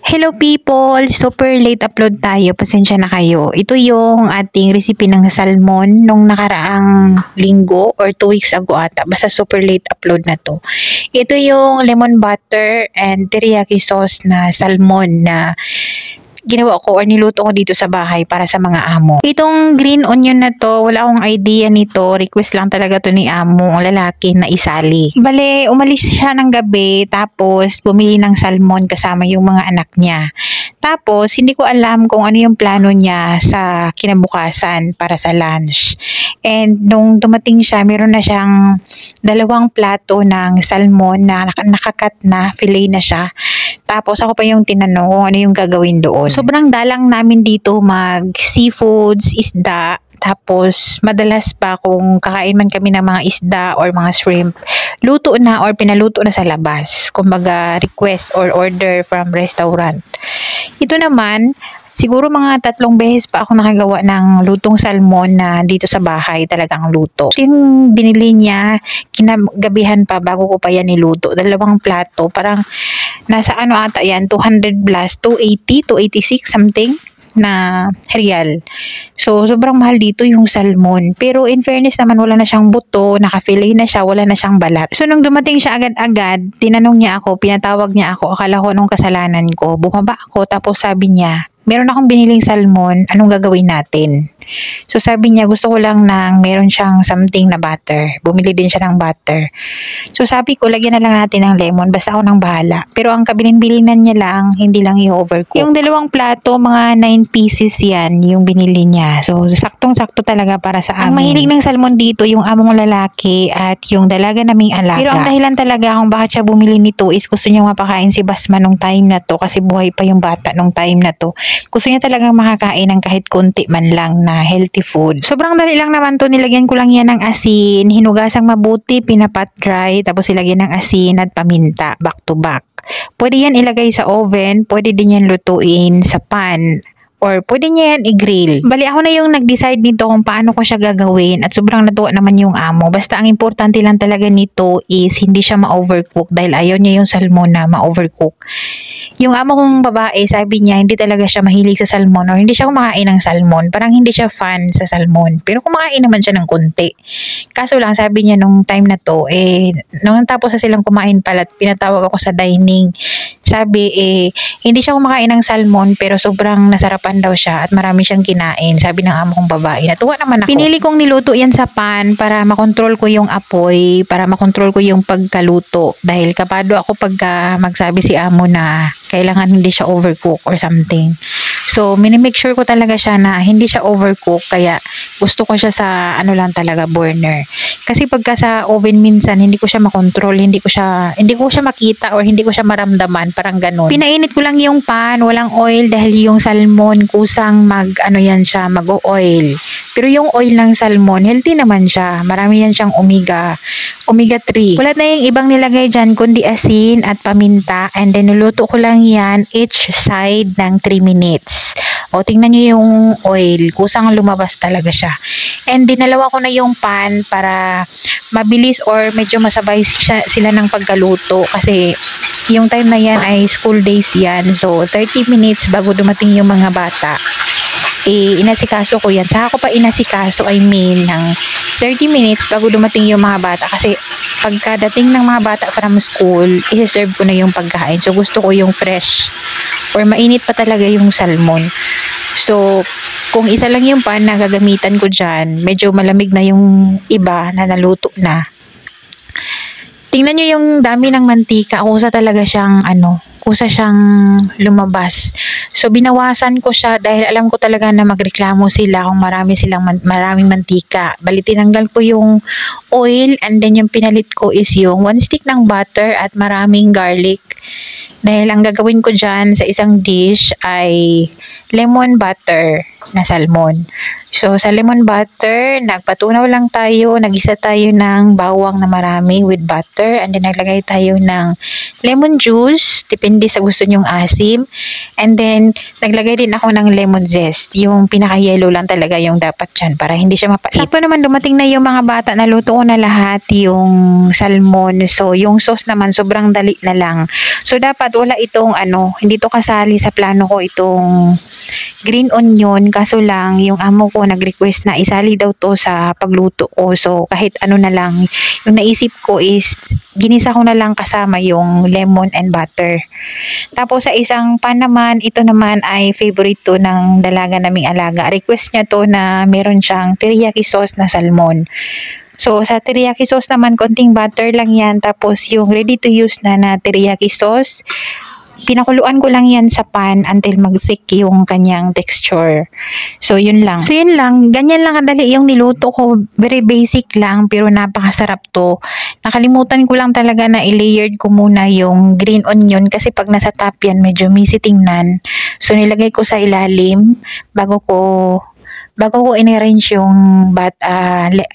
Hello people! Super late upload tayo. Pasensya na kayo. Ito yung ating recipe ng salmon nung nakaraang linggo or 2 weeks ago ata. Basta super late upload na to. Ito yung lemon butter and teriyaki sauce na salmon na ginawa ko or niluto ko dito sa bahay para sa mga amo. Itong green onion na to, wala akong idea nito. Request lang talaga to ni amo, ang lalaki na isali. Bale, umalis siya ng gabi tapos bumili ng salmon kasama yung mga anak niya. Tapos, hindi ko alam kung ano yung plano niya sa kinabukasan para sa lunch. And nung dumating siya, meron na siyang 2 plato ng salmon na nakakat na, fillet na siya. Tapos ako pa yung tinanong kung ano yung gagawin doon. Sobrang dalang namin dito mag seafoods, isda. Tapos madalas pa kung kakain man kami ng mga isda or mga shrimp, luto na or pinaluto na sa labas. Kumbaga request or order from restaurant. Ito naman, siguro mga 3 beses pa ako nakagawa ng lutong salmon na dito sa bahay talagang luto. Yung binili niya, kinagabihan pa bago ko pa yan niluto. 2 plato, parang nasa ano ata yan, 200 plus, 280, 286 something na real. So, sobrang mahal dito yung salmon. Pero in fairness naman, wala na siyang buto, naka-fillet na siya, wala na siyang balat. So, nung dumating siya agad-agad, tinanong niya ako, pinatawag niya ako, akala ko nung kasalanan ko. Bumaba ako, tapos sabi niya, meron akong biniling salmon, anong gagawin natin? So sabi niya, gusto ko lang ng meron siyang something na butter. Bumili din siya ng butter. So sabi ko, lagyan na lang natin ng lemon, basta ako nang bahala. Pero ang kabilin-bilinan niya lang, hindi lang i-overcook. Yung 2 plato, mga 9 pieces yan, yung binili niya. So saktong-sakto talaga para sa amin. Ang mahilig ng salmon dito, yung among lalaki at yung dalaga naming alaga. Pero ang dahilan talaga kung bakit siya bumili nito is gusto niya mapakain si Basma nung time na to kasi buhay pa yung bata nung time na to. Gusto niya talagang makakain ng kahit konti man lang na healthy food. Sobrang dali lang naman to. Nilagyan ko lang yan ng asin, hinugasang mabuti, pinapat dry, tapos ilagyan ng asin at paminta back to back. Pwede yan ilagay sa oven, pwede din yan lutuin sa pan, or pwede niya yan i-grill. Bali ako na yung nag-decide nito kung paano ko siya gagawin at sobrang natuwa naman yung amo. Basta ang importante lang talaga nito is hindi siya ma-overcook dahil ayaw niya yung salmon na ma-overcook. Yung amo kong babae, sabi niya hindi talaga siya mahilig sa salmon or hindi siya kumakain ng salmon. Parang hindi siya fan sa salmon. Pero kumakain naman siya ng konti. Kaso lang sabi niya nung time na to, nung tapos na silang kumain pala, pinatawag ako sa dining. Sabi hindi siya kumakain ng salmon pero sobrang nasarapan daw siya at marami siyang kinain. Sabi ng amo kong babae. Natuwa naman ako. Pinili kong niluto yan sa pan para makontrol ko yung apoy, para makontrol ko yung pagkaluto. Dahil kapado ako pagka magsabi si amo na kailangan hindi siya overcook or something. So, minimake sure ko talaga siya na hindi siya overcook kaya gusto ko siya sa ano lang talaga, burner. Kasi pagka sa oven minsan, hindi ko siya makontrol, hindi ko siya makita or hindi ko siya maramdaman, parang ganun. Pinainit ko lang yung pan, walang oil dahil yung salmon kusang mag-oil. Pero yung oil ng salmon, healthy naman siya. Marami yan siyang omega 3. Wala na yung ibang nilagay dyan kundi asin at paminta and then niluto ko lang yan each side ng 3 minutes. O tingnan nyo yung oil, kusang lumabas talaga siya. And dinalawa ko na yung pan para mabilis or medyo masabay sila ng pagkaluto kasi yung time na yan ay school days yan. So 30 minutes bago dumating yung mga bata. Inasikaso ko yan. Saka ko pa inasikaso, ng 30 minutes bago dumating yung mga bata kasi pagkadating ng mga bata from school, i-serve ko na yung pagkain. So gusto ko yung fresh or mainit pa talaga yung salmon. So kung isa lang yung pan na gagamitan ko dyan, medyo malamig na yung iba na naluto na. Tingnan nyo yung dami ng mantika. Kusa talaga siyang kusa siyang lumabas. So binawasan ko siya dahil alam ko talaga na magreklamo sila kung maraming mantika. Bali tinanggal ko yung oil and then yung pinalit ko is yung 1 stick ng butter at maraming garlic. Dahil ang gagawin ko dyan sa isang dish ay lemon butter na salmon. So, sa lemon butter, nagpatunaw lang tayo, nagisa tayo ng bawang na marami with butter, and then naglagay tayo ng lemon juice, depende sa gusto nyong asim, and then naglagay din ako ng lemon zest, yung pinaka-yellow lang talaga yung dapat dyan para hindi siya mapait. Sakto naman dumating na yung mga bata, naluto ko na lahat yung salmon, so yung sauce naman sobrang dali na lang. So, dapat wala itong hindi to kasali sa plano ko itong green onion, kaso lang yung amo ko nag-request na isali daw to sa pagluto ko. So kahit ano na lang, yung naisip ko is ginisa ko na lang kasama yung lemon and butter. Tapos sa isang pan naman, ito naman ay favorite to ng dalaga naming alaga. Request niya to na meron siyang teriyaki sauce na salmon. So, sa teriyaki sauce naman, konting butter lang yan. Tapos, yung ready to use na teriyaki sauce, pinakuluan ko lang yan sa pan until mag-thick yung kanyang texture. So, yun lang. Ganyan lang kadali yung niluto ko. Very basic lang, pero napakasarap to. Nakalimutan ko lang talaga na i-layered ko muna yung green onion kasi pag nasa top yan, medyo messy tingnan. So, nilagay ko sa ilalim bago ko in-arrange yung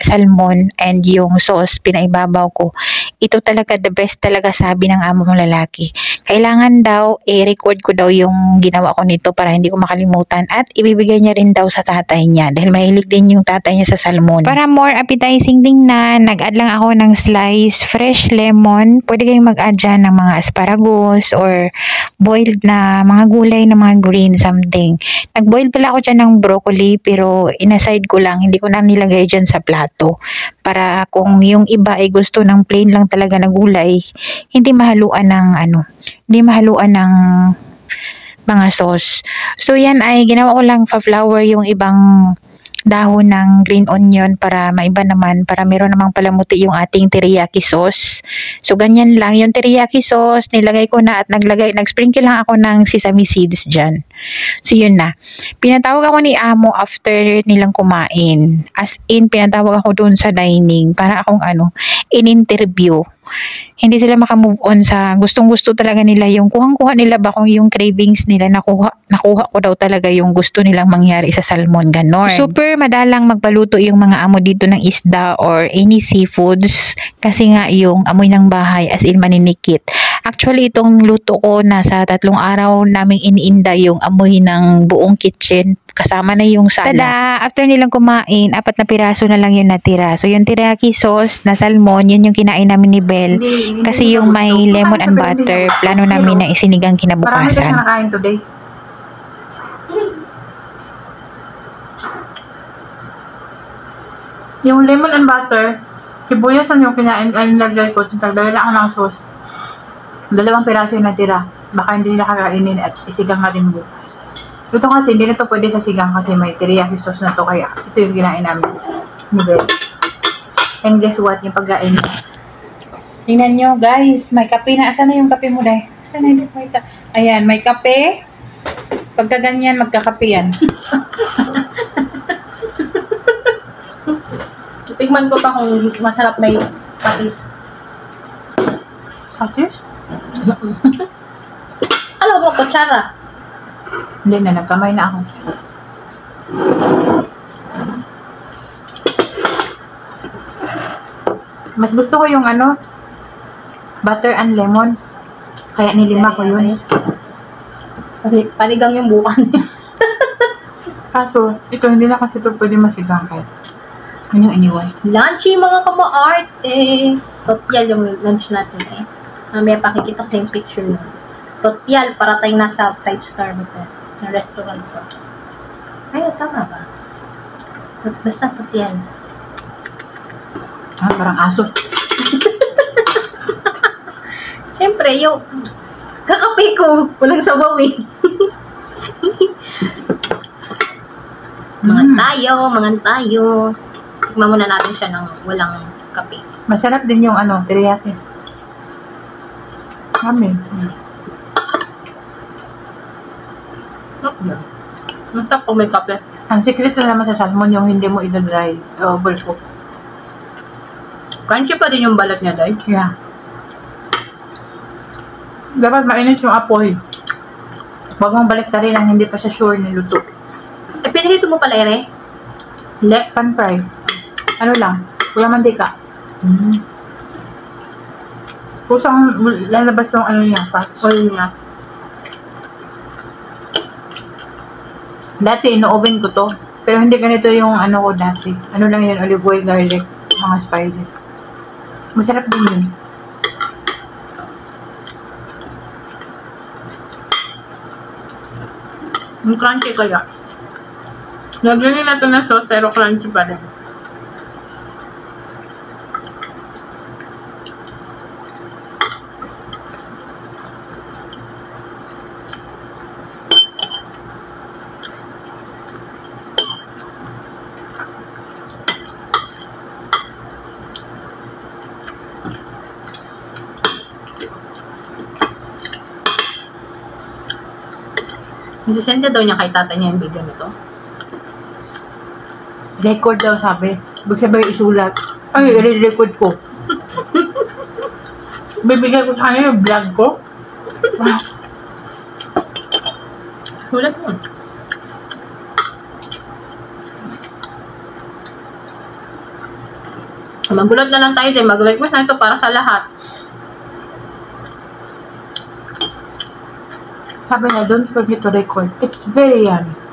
salmon and yung sauce, pinaibabaw ko. Ito talaga the best talaga, sabi ng amo mong lalaki. Kailangan daw, i-record ko daw yung ginawa ko nito para hindi ko makalimutan at ibibigay niya rin daw sa tatay niya dahil mahilig din yung tatay niya sa salmon. Para more appetizing tingnan, nag-add lang ako ng slice fresh lemon. Pwede kayong mag-add dyan ng mga asparagus or boiled na mga gulay na mga green something. Nag-boil pala ako dyan ng broccoli pero inaside ko lang, hindi ko na nilagay dyan sa plato. Para kung yung iba ay gusto ng plain lang talaga na gulay, hindi mahaluan ng mga sauce. So yan ay ginawa ko lang pa-flour yung ibang dahon ng green onion para maiba naman, para meron namang palamuti yung ating teriyaki sauce. So ganyan lang yung teriyaki sauce, nilagay ko na at nag-sprinkle lang ako ng sesame seeds dyan. So yun na. Pinatawag ako ni amo after nilang kumain. As in, pinatawag ako dun sa dining para akong in-interview. Hindi sila makamove on sa gustong-gusto talaga nila, yung kuhang-kuha nila ba kung yung cravings nila, nakuha ko daw talaga yung gusto nilang mangyari sa salmon, ganon. Super madalang magpaluto yung mga amo dito ng isda or any seafoods kasi nga yung amoy ng bahay as in maninikit. Actually, itong luto ko nasa 3 araw naming iniinda yung amoy ng buong kitchen kasama na yung sala. Tada! After nilang kumain, 4 na piraso na lang yung natira. So, yung teriyaki sauce na salmon, yun yung kinain namin ni Belle. Kasi yung may lemon and butter, plano namin na isinigang kinabukasan. Marami kasi nakain today. Yung lemon and butter, sibuyasan yung kinain, ay nilagay ko, tagdala lang ako ng sauce. 2 piraso yung natira. Baka hindi nila kakainin at isigang natin bukas. Ito kasi, hindi na to pwede sa sigang kasi may teriyaki sauce na to. Kaya ito yung kinain namin ni Belle. And guess what? Yung pagkain niya. Tingnan nyo, guys. May kape na. Asan na yung kape mo, Day? Asan na yung kape? Ayan, may kape. Pagka ganyan, magkakape yan. Tigman ko pa kung masarap may patis. Patis? Alam mo, kutsara. Hindi na, nagkamay na ako. Mas gusto ko yung butter and lemon. Kaya nilima ko yun. Panigang yung bukan niya. Kaso, ito hindi na kasi ito pwede masigang kahit. Yun yung iniwan. Lunchy mga kama-arte. Totyal yung lunch natin eh. Mamaya pakikita ko yung picture na. Totyal, para tayong nasa 5-star hotel. Na restaurant ko. Ay, tama ba? Basta totyal. Parang aso. Siyempre, yung kakape ko, walang sabaw eh. Mga tayo. Tikman muna natin siya ng walang kape. Masarap din yung teriyaki. Amin. Masarap kung may kape. Ang secret na naman sa salmon yung hindi mo i-dry overcook. Crunchy pa din yung balat niya, Day. Yeah. Dapat mainit yung apoy. Huwag mong baliktarin ang hindi pa siya sure niluto. Pinahito mo pala, Ere? Hindi. Pan fry. Ano lang, walang mantika. Kusang lalabas yung ano niya, fats. Oil niya. Dati, ino-oven ko to. Pero hindi ganito yung ano ko dati. Ano lang yun, olive oil, garlic, mga spices. Masarap din yun. Yung crunchy kaya. Lagyan nila ito ng sauce pero crunchy pa rin. Isisend daw niya kay tatay niya yung video nito. Record daw sabi. Ibig sabihin isulat. Ay, i-record ko. Bibigay ko sa kanya yung vlog ko. Sulat mo. Magulat na lang tayo din. Mag-request na ito para sa lahat. Sabi niya, don't forget to record. It's very yummy.